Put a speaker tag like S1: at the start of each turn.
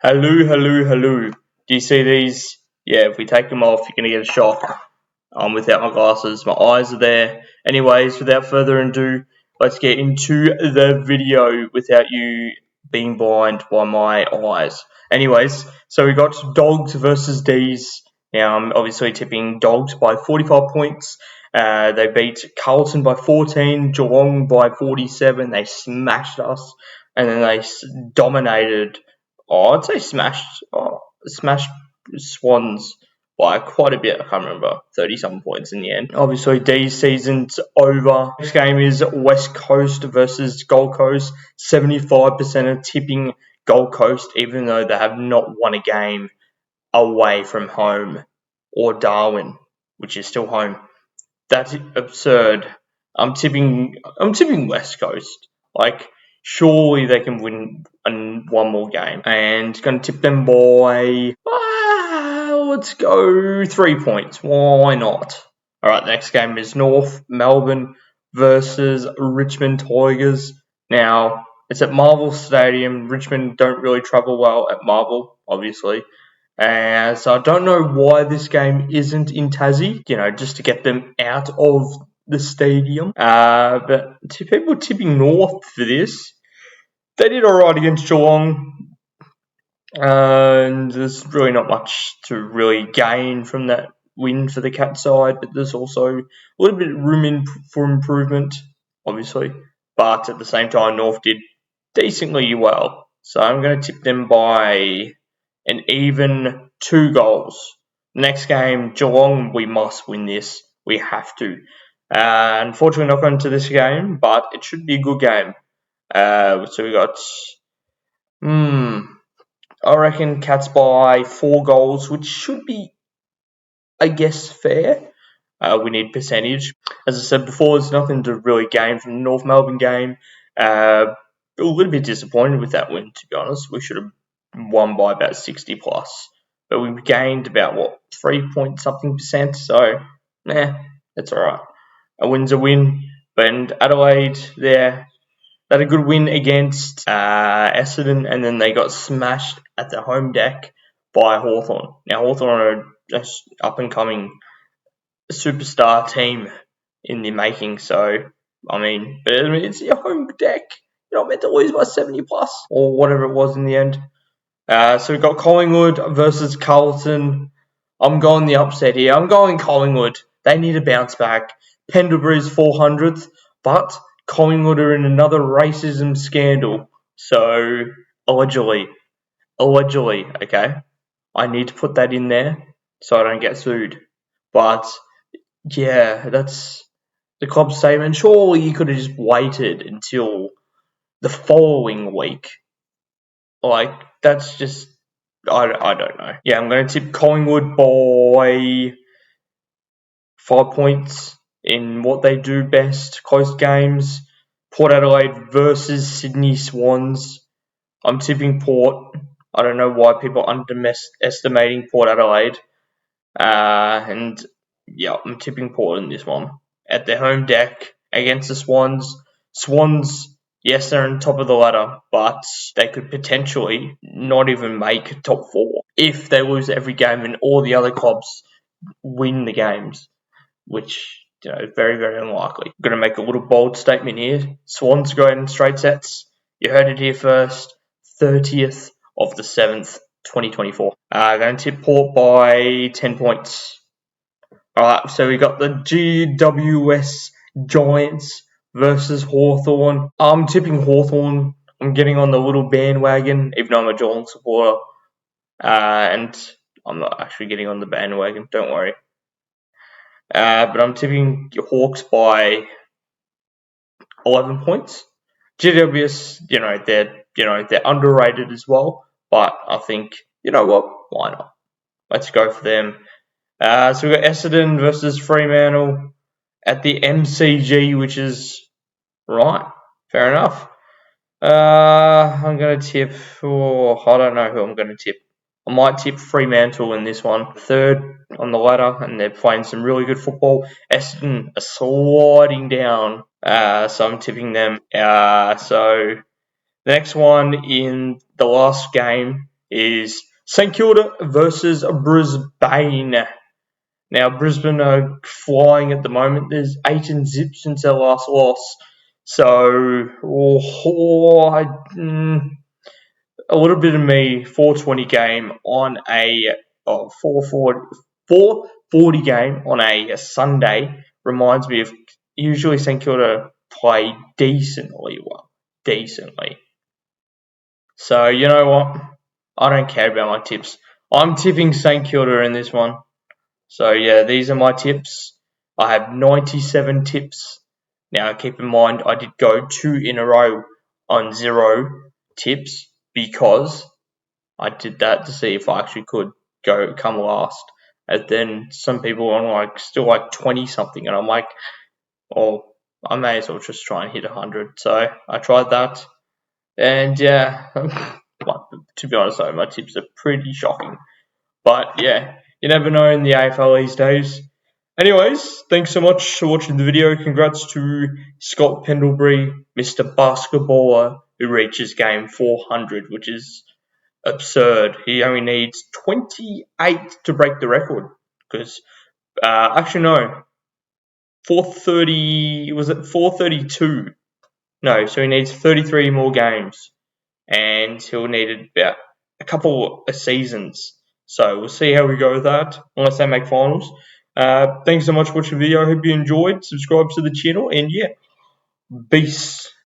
S1: Hello, hello, hello. Do you see these? Yeah, if we take them off, you're going to get a shock. Without my glasses, my eyes are there. Anyways, without further ado, let's get into the video without you being blind by my eyes. Anyways, so we got Dogs versus D's. Now, I'm obviously tipping Dogs by 45 points. They beat Carlton by 14, Geelong by 47. They smashed us, and then they dominated. I'd say smashed Swans by quite a bit. I can't remember, 30-something points in the end. Obviously, D's season's over. Next game is West Coast versus Gold Coast. 75% of tipping Gold Coast, even though they have not won a game away from home or Darwin, which is still home. That's absurd. I'm tipping West Coast. Like, surely they can win one more game. And going to tip them by, let's go 3 points. Why not? All right, the next game is North Melbourne versus Richmond Tigers. Now, it's at Marvel Stadium. Richmond don't really travel well at Marvel, obviously. So I don't know why this game isn't in Tassie, just to get them out of the stadium. But to people tipping North for this, they did alright against Geelong. And there's really not much to really gain from that win for the Cat side, but there's also a little bit of room for improvement, obviously. But at the same time, North did decently well. So I'm going to tip them by an even 2 goals. Next game, Geelong, we must win this. We have to. Unfortunately, not going to this game, but it should be a good game. So we got, I reckon Cats by 4 goals, which should be, I guess, fair. We need percentage. As I said before, there's nothing to really gain from the North Melbourne game. A little bit disappointed with that win, to be honest. We should have won by about 60 plus. But we gained about, 3 point something percent. So, that's alright. A win's a win. And Adelaide, they had a good win against Essendon, and then they got smashed at the home deck by Hawthorn. Now, Hawthorn are just up-and-coming superstar team in the making, so, it's your home deck. You're not meant to lose by 70 plus, or whatever it was in the end. So we've got Collingwood versus Carlton. I'm going the upset here. I'm going Collingwood. They need a bounce back. Pendlebury's 400th, but Collingwood are in another racism scandal. So, allegedly, okay? I need to put that in there so I don't get sued. But, yeah, that's the club's statement. Surely you could have just waited until the following week. That's just, I don't know. Yeah, I'm going to tip Collingwood by 5 points in what they do best, close games. Port Adelaide versus Sydney Swans. I'm tipping Port. I don't know why people are underestimating Port Adelaide. I'm tipping Port in this one. At their home deck against the Swans. Swans, yes, they're on top of the ladder, but they could potentially not even make top 4 if they lose every game and all the other clubs win the games, which, very, very unlikely. I'm going to make a little bold statement here. Swans go in straight sets. You heard it here first. 30th of the 7th, 2024. Going to tip Port by 10 points. Alright, so we got the GWS Giants versus Hawthorn. I'm tipping Hawthorn. I'm getting on the little bandwagon, even though I'm a Geelong supporter. And I'm not actually getting on the bandwagon, don't worry. But I'm tipping Hawks by 11 points. GWS, they're underrated as well. But I think, you know what? Why not? Let's go for them. So we've got Essendon versus Fremantle at the MCG, which is right. Fair enough. I'm going to tip. I don't know who I'm going to tip. I might tip Fremantle in this one. 3rd on the ladder, and they're playing some really good football. Essendon are sliding down, so I'm tipping them. So the next one in the last game is St Kilda versus Brisbane. Now, Brisbane are flying at the moment. There's 8 and zip since their last loss. So, a little bit of me, 420 game on a 440 game on a Sunday reminds me of usually St Kilda play decently well. Decently. So, you know what? I don't care about my tips. I'm tipping St Kilda in this one. So, yeah, these are my tips. I have 97 tips. Now, keep in mind, I did go 2 in a row on 0 tips because I did that to see if I actually could come last. And then some people are still 20 something, and I'm like, oh, I may as well just try and hit 100. So I tried that, and yeah, to be honest though, my tips are pretty shocking. But yeah, you never know in the AFL these days. Anyways, thanks so much for watching the video. Congrats to Scott Pendlebury, Mr. Basketballer, who reaches game 400, which is absurd. He only needs 28 to break the record. Because, actually, no. 430, was it 432? No, so he needs 33 more games. And he'll need about a couple of seasons. So we'll see how we go with that, unless they make finals. Thanks so much for watching the video. I hope you enjoyed. Subscribe to the channel, and yeah, peace.